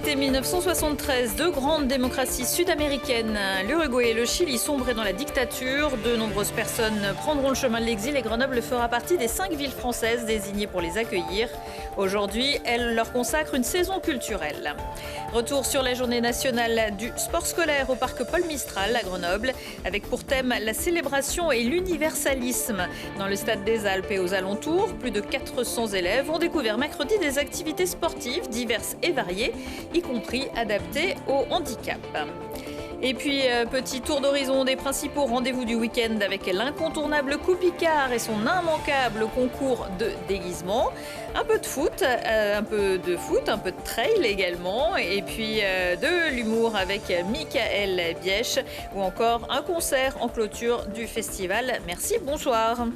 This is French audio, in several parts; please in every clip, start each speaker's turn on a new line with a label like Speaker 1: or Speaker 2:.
Speaker 1: C'était 1973, deux grandes démocraties sud-américaines, l'Uruguay et le Chili, sombraient dans la dictature. De nombreuses personnes prendront le chemin de l'exil et Grenoble fera partie des 5 villes françaises désignées pour les accueillir. Aujourd'hui, elle leur consacre une saison culturelle. Retour sur la journée nationale du sport scolaire au parc Paul Mistral à Grenoble, avec pour thème la célébration et l'universalisme. Dans le stade des Alpes et aux alentours, plus de 400 élèves ont découvert mercredi des activités sportives diverses et variées, y compris adaptées au handicap. Et puis, petit tour d'horizon des principaux rendez-vous du week-end avec l'incontournable Coupe Icare et son immanquable concours de déguisement. Un peu de foot, un peu de trail également, et puis de l'humour avec Michael Bièche, ou encore un concert en clôture du festival. Merci, bonsoir.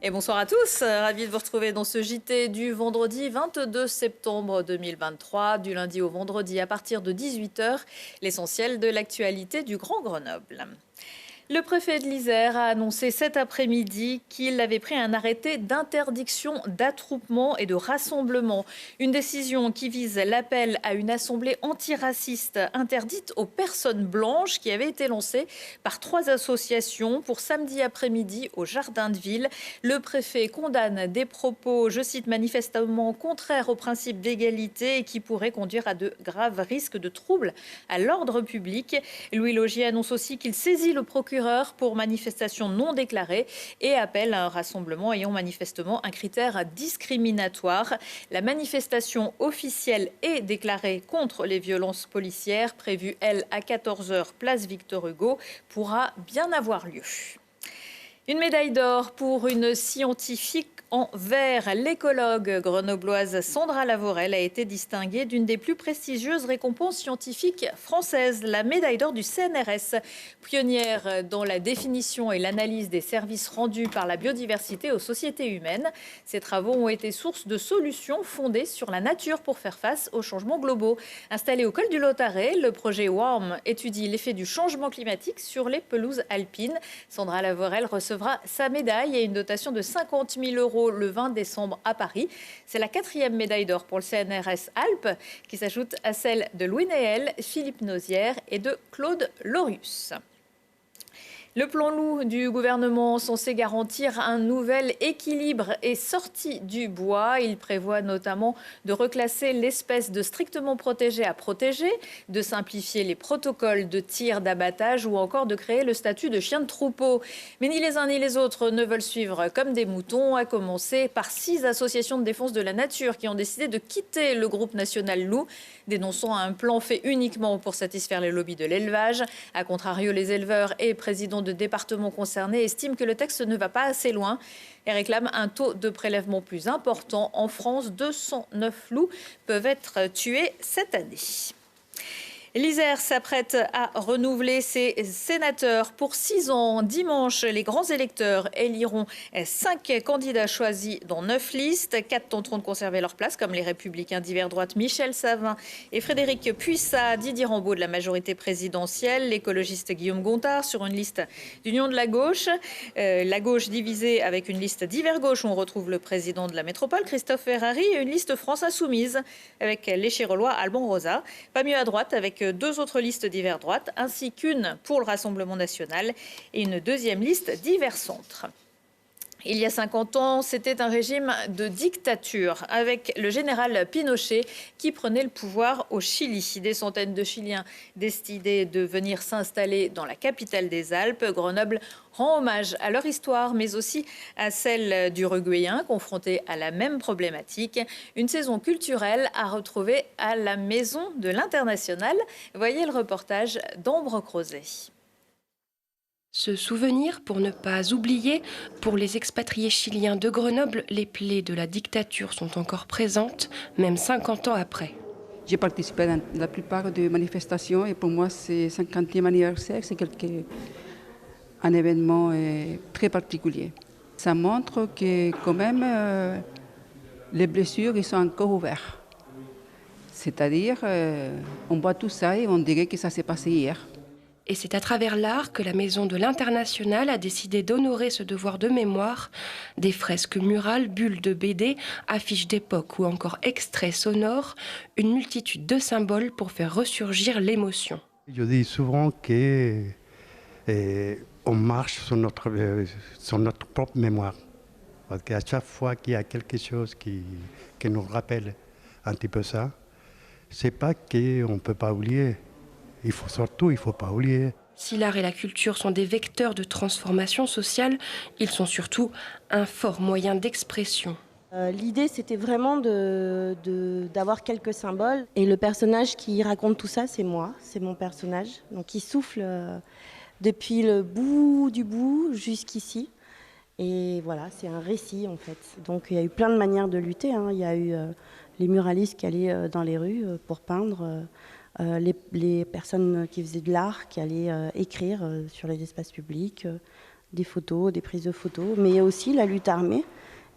Speaker 1: Et bonsoir à tous, ravi de vous retrouver dans ce JT du vendredi 22 septembre 2023, du lundi au vendredi à partir de 18h, l'essentiel de l'actualité du Grand Grenoble. Le préfet de l'Isère a annoncé cet après-midi qu'il avait pris un arrêté d'interdiction d'attroupement et de rassemblement. Une décision qui vise l'appel à une assemblée antiraciste interdite aux personnes blanches qui avait été lancée par 3 associations pour samedi après-midi au Jardin de Ville. Le préfet condamne des propos, je cite, manifestement contraires au principe d'égalité et qui pourraient conduire à de graves risques de troubles à l'ordre public. Louis Laugier annonce aussi qu'il saisit le procureur pour manifestation non déclarée et appelle à un rassemblement ayant manifestement un critère discriminatoire. La manifestation officielle et déclarée contre les violences policières, prévue, elle, à 14h, place Victor Hugo, pourra bien avoir lieu. Une médaille d'or pour une scientifique en vert. L'écologue grenobloise Sandra Lavorel a été distinguée d'une des plus prestigieuses récompenses scientifiques françaises, la médaille d'or du CNRS. Pionnière dans la définition et l'analyse des services rendus par la biodiversité aux sociétés humaines, ses travaux ont été source de solutions fondées sur la nature pour faire face aux changements globaux. Installé au col du Lautaret, le projet WARM étudie l'effet du changement climatique sur les pelouses alpines. Sandra Lavorel recevra sa médaille et une dotation de 50 000 € le 20 décembre à Paris. C'est la 4e médaille d'or pour le CNRS Alpes qui s'ajoute à celle de Louis Néel, Philippe Nozière et de Claude Lorius. Le plan loup du gouvernement censé garantir un nouvel équilibre est sorti du bois. Il prévoit notamment de reclasser l'espèce de strictement protégée à protégée, de simplifier les protocoles de tir, d'abattage ou encore de créer le statut de chien de troupeau. Mais ni les uns ni les autres ne veulent suivre comme des moutons, à commencer par 6 associations de défense de la nature qui ont décidé de quitter le groupe national loup, dénonçant un plan fait uniquement pour satisfaire les lobbies de l'élevage. A contrario, les éleveurs et présidents de départements concernés estiment que le texte ne va pas assez loin et réclament un taux de prélèvement plus important. En France, 209 loups peuvent être tués cette année. L'Isère s'apprête à renouveler ses sénateurs pour 6 ans. Dimanche, les grands électeurs éliront 5 candidats choisis dans 9 listes. 4 tenteront de conserver leur place, comme les Républicains d'hiver droite Michel Savin et Frédéric Puissat, Didier Rambaud de la majorité présidentielle, l'écologiste Guillaume Gontard sur une liste d'Union de la gauche divisée avec une liste d'hiver gauche où on retrouve le président de la métropole, Christophe Ferrari, et une liste France Insoumise avec l'échirolois Alban Rosa. Pas mieux à droite avec 2 autres listes d'hiver droite, ainsi qu'une pour le Rassemblement national et une 2e liste d'hiver centre. Il y a 50 ans, c'était un régime de dictature avec le général Pinochet qui prenait le pouvoir au Chili. Des centaines de Chiliens décidaient de venir s'installer dans la capitale des Alpes. Grenoble rend hommage à leur histoire, mais aussi à celle d'Uruguayens confrontés à la même problématique. Une saison culturelle à retrouver à la Maison de l'International. Voyez le reportage d'Ambre Crozet.
Speaker 2: Se souvenir pour ne pas oublier, pour les expatriés chiliens de Grenoble, les plaies de la dictature sont encore présentes, même 50 ans après.
Speaker 3: J'ai participé dans la plupart des manifestations et pour moi, ce 50e anniversaire, c'est un événement très particulier. Ça montre que quand même, les blessures ils sont encore ouvertes. C'est-à-dire, on voit tout ça et on dirait que ça s'est passé hier.
Speaker 2: Et c'est à travers l'art que la Maison de l'International a décidé d'honorer ce devoir de mémoire. Des fresques murales, bulles de BD, affiches d'époque ou encore extraits sonores, une multitude de symboles pour faire ressurgir l'émotion.
Speaker 4: Je dis souvent que on marche sur notre propre mémoire. Parce qu'à chaque fois qu'il y a quelque chose qui nous rappelle un petit peu ça, c'est pas qu'on ne peut pas oublier. Il faut pas oublier.
Speaker 2: Si l'art et la culture sont des vecteurs de transformation sociale, ils sont surtout un fort moyen d'expression.
Speaker 5: L'idée, c'était vraiment d'avoir quelques symboles. Et le personnage qui raconte tout ça, c'est moi, c'est mon personnage. Donc il souffle depuis le bout du bout jusqu'ici. Et voilà, c'est un récit en fait. Donc il y a eu plein de manières de lutter. Il y a eu les muralistes qui allaient dans les rues pour peindre, les personnes qui faisaient de l'art qui allaient écrire sur les espaces publics, des photos, des prises de photos. Mais il y a aussi la lutte armée.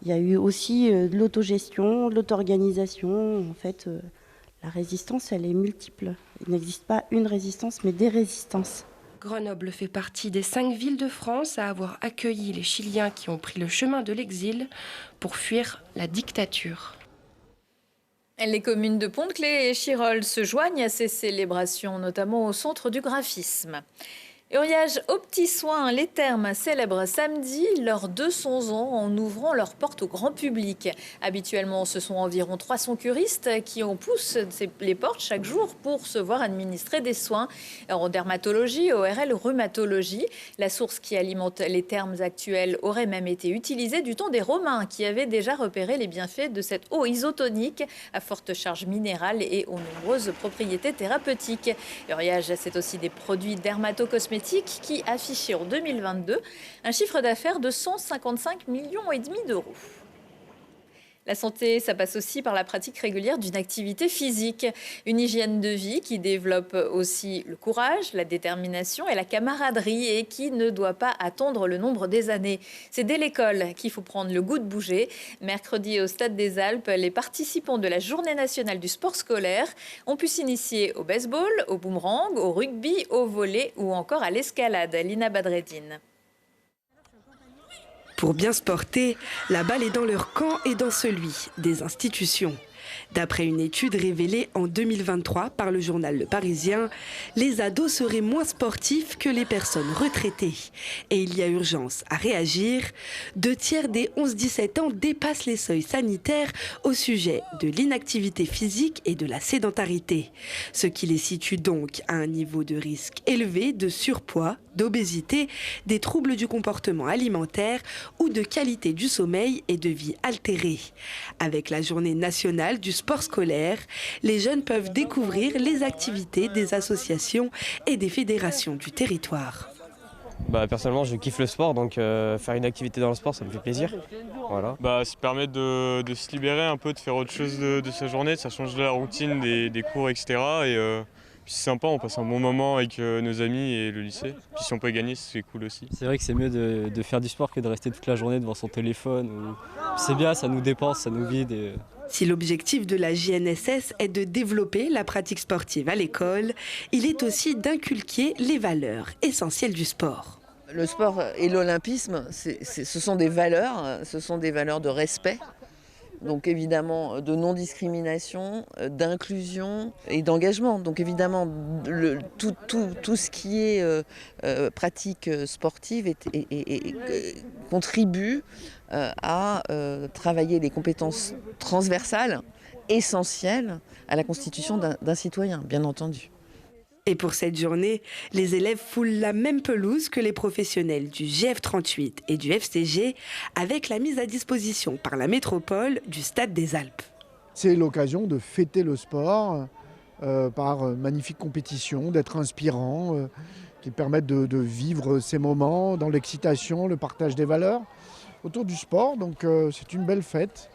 Speaker 5: Il y a eu aussi de l'autogestion, de l'auto-organisation. En fait, la résistance, elle est multiple. Il n'existe pas une résistance, mais des résistances.
Speaker 2: Grenoble fait partie des 5 villes de France à avoir accueilli les Chiliens qui ont pris le chemin de l'exil pour fuir la dictature.
Speaker 1: Les communes de Pont-de-Claix et Chirolles se joignent à ces célébrations, notamment au centre du graphisme. Uriage aux petits soins, les Thermes célèbrent samedi leurs 200 ans en ouvrant leurs portes au grand public. Habituellement, ce sont environ 300 curistes qui en poussent les portes chaque jour pour se voir administrer des soins en dermatologie, ORL, rhumatologie. La source qui alimente les Thermes actuels aurait même été utilisée du temps des Romains qui avaient déjà repéré les bienfaits de cette eau isotonique à forte charge minérale et aux nombreuses propriétés thérapeutiques. Uriage, c'est aussi des produits dermatocosmétiques qui affichait en 2022 un chiffre d'affaires de 155,5 millions d'euros. La santé, ça passe aussi par la pratique régulière d'une activité physique, une hygiène de vie qui développe aussi le courage, la détermination et la camaraderie et qui ne doit pas attendre le nombre des années. C'est dès l'école qu'il faut prendre le goût de bouger. Mercredi au Stade des Alpes, les participants de la Journée nationale du sport scolaire ont pu s'initier au baseball, au boomerang, au rugby, au volley ou encore à l'escalade. Lina Badreddine.
Speaker 6: Pour bien se porter, la balle est dans leur camp et dans celui des institutions. D'après une étude révélée en 2023 par le journal Le Parisien, les ados seraient moins sportifs que les personnes retraitées. Et il y a urgence à réagir. 2/3 des 11-17 ans dépassent les seuils sanitaires au sujet de l'inactivité physique et de la sédentarité. Ce qui les situe donc à un niveau de risque élevé de surpoids, d'obésité, des troubles du comportement alimentaire ou de qualité du sommeil et de vie altérée. Avec la Journée nationale du sport scolaire, les jeunes peuvent découvrir les activités des associations et des fédérations du territoire.
Speaker 7: Personnellement, je kiffe le sport, donc faire une activité dans le sport, ça me fait plaisir. Voilà.
Speaker 8: Ça permet de se libérer un peu, de faire autre chose de sa journée, ça change de la routine des cours, etc. Et puis c'est sympa, on passe un bon moment avec nos amis et le lycée. Puis si on peut gagner, c'est cool aussi.
Speaker 7: C'est vrai que c'est mieux de faire du sport que de rester toute la journée devant son téléphone. C'est bien, ça nous dépense, ça nous vide.
Speaker 6: Si l'objectif de la JNSS est de développer la pratique sportive à l'école, il est aussi d'inculquer les valeurs essentielles du sport.
Speaker 9: Le sport et l'olympisme, ce sont des valeurs de respect. Donc évidemment de non-discrimination, d'inclusion et d'engagement. Donc évidemment tout ce qui est pratique sportive contribue à travailler les compétences transversales essentielles à la constitution d'un citoyen, bien entendu.
Speaker 6: Et pour cette journée, les élèves foulent la même pelouse que les professionnels du GF38 et du FCG avec la mise à disposition par la métropole du Stade des Alpes.
Speaker 10: C'est l'occasion de fêter le sport par magnifique compétition, d'être inspirant, qui permettent de vivre ces moments dans l'excitation, le partage des valeurs autour du sport. Donc c'est une belle fête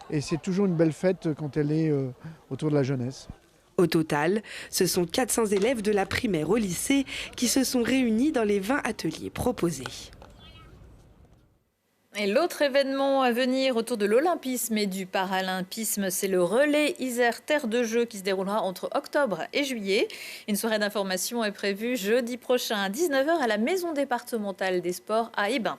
Speaker 10: et c'est toujours une belle fête quand elle est autour de la jeunesse.
Speaker 6: Au total, ce sont 400 élèves de la primaire au lycée qui se sont réunis dans les 20 ateliers proposés.
Speaker 1: Et l'autre événement à venir autour de l'olympisme et du paralympisme, c'est le relais Isère Terre de Jeux qui se déroulera entre octobre et juillet. Une soirée d'information est prévue jeudi prochain à 19h à la Maison départementale des sports à Hébin.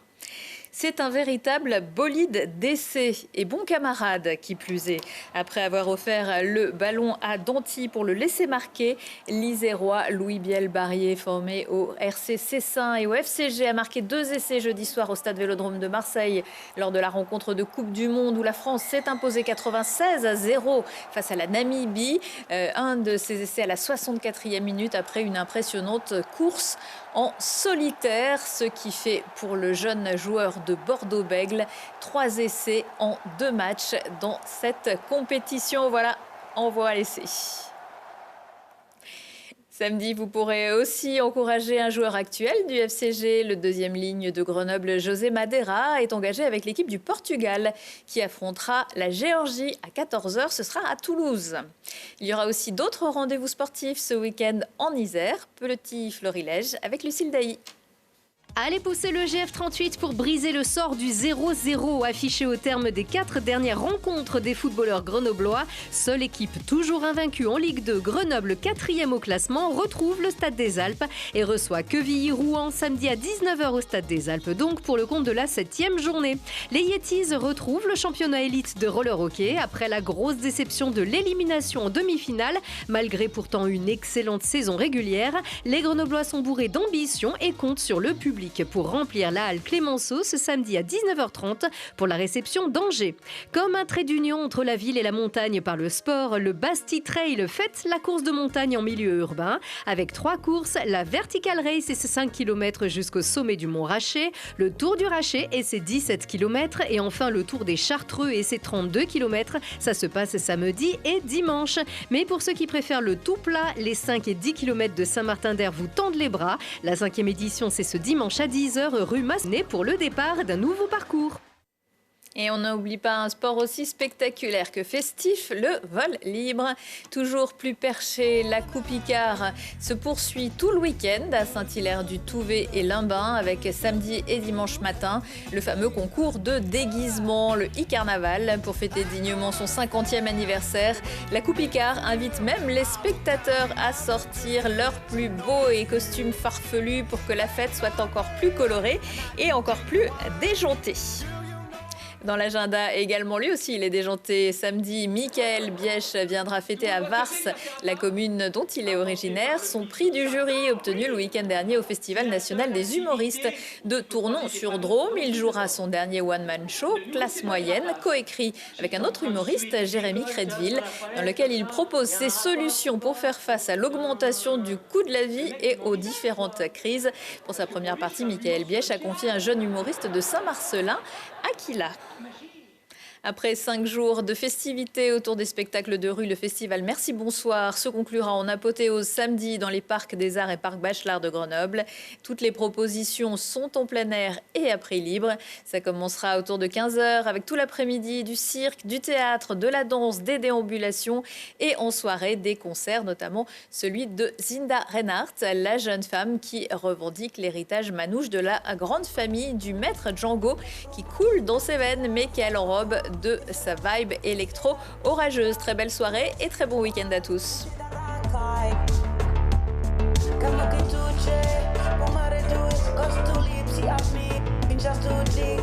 Speaker 1: C'est un véritable bolide d'essai et bon camarade qui plus est. Après avoir offert le ballon à Danty pour le laisser marquer, l'Isérois Louis Biel-Barrier, formé au RC Cessin et au FCG, a marqué 2 essais jeudi soir au stade Vélodrome de Marseille lors de la rencontre de Coupe du Monde où la France s'est imposée 96-0 face à la Namibie. Un de ces essais à la 64e minute après une impressionnante course en solitaire, ce qui fait pour le jeune joueur de Bordeaux-Bègles 3 essais en 2 matchs dans cette compétition. Voilà, envoi à l'essai. Samedi, vous pourrez aussi encourager un joueur actuel du FCG. Le 2e ligne de Grenoble, José Madeira, est engagé avec l'équipe du Portugal qui affrontera la Géorgie à 14h. Ce sera à Toulouse. Il y aura aussi d'autres rendez-vous sportifs ce week-end en Isère. Petit-Florilège avec Lucille Dailly.
Speaker 11: Allez pousser le GF38 pour briser le sort du 0-0 affiché au terme des 4 dernières rencontres des footballeurs grenoblois. Seule équipe toujours invaincue en Ligue 2, Grenoble 4e au classement, retrouve le Stade des Alpes et reçoit Quevilly-Rouen samedi à 19h au Stade des Alpes, donc pour le compte de la 7e journée. Les Yetis retrouvent le championnat élite de roller hockey après la grosse déception de l'élimination en demi-finale. Malgré pourtant une excellente saison régulière, les Grenoblois sont bourrés d'ambition et comptent sur le public pour remplir la halle Clémenceau ce samedi à 19h30 pour la réception d'Angers. Comme un trait d'union entre la ville et la montagne par le sport, le Bastille Trail fête la course de montagne en milieu urbain avec 3 courses, la Vertical Race et ses 5 km jusqu'au sommet du Mont Racher, le Tour du Racher et ses 17 km et enfin le Tour des Chartreux et ses 32 km. Ça se passe samedi et dimanche. Mais pour ceux qui préfèrent le tout plat, les 5 et 10 km de Saint-Martin-d'Hers vous tendent les bras. La 5e édition, c'est ce dimanche à 10h rue Massenet pour le départ d'un nouveau parcours.
Speaker 1: Et on n'oublie pas un sport aussi spectaculaire que festif, le vol libre. Toujours plus perché, la Coupe Icare se poursuit tout le week-end à Saint-Hilaire-du-Touvet et Limbin avec samedi et dimanche matin le fameux concours de déguisement, le e-carnaval. Pour fêter dignement son 50e anniversaire, la Coupe Icare invite même les spectateurs à sortir leurs plus beaux et costumes farfelus pour que la fête soit encore plus colorée et encore plus déjantée. Dans l'agenda également, lui aussi, il est déjanté samedi. Michael Bièche viendra fêter à Vars, la commune dont il est originaire, son prix du jury obtenu le week-end dernier au Festival national des humoristes de Tournon-sur-Drôme. Il jouera son dernier one-man show, Classe moyenne, coécrit avec un autre humoriste, Jérémy Crédville, dans lequel il propose ses solutions pour faire face à l'augmentation du coût de la vie et aux différentes crises. Pour sa première partie, Michael Bièche a confié un jeune humoriste de Saint-Marcelin, Aquila. Après 5 jours de festivités autour des spectacles de rue, le festival Merci Bonsoir se conclura en apothéose samedi dans les parcs des Arts et parcs Bachelard de Grenoble. Toutes les propositions sont en plein air et à prix libre. Ça commencera autour de 15h avec tout l'après-midi du cirque, du théâtre, de la danse, des déambulations et en soirée des concerts, notamment celui de Zinda Reinhardt, la jeune femme qui revendique l'héritage manouche de la grande famille du maître Django qui coule dans ses veines mais qui l'enrobe de sa vibe électro orageuse. Très belle soirée et très bon week-end à tous.
Speaker 12: Just to think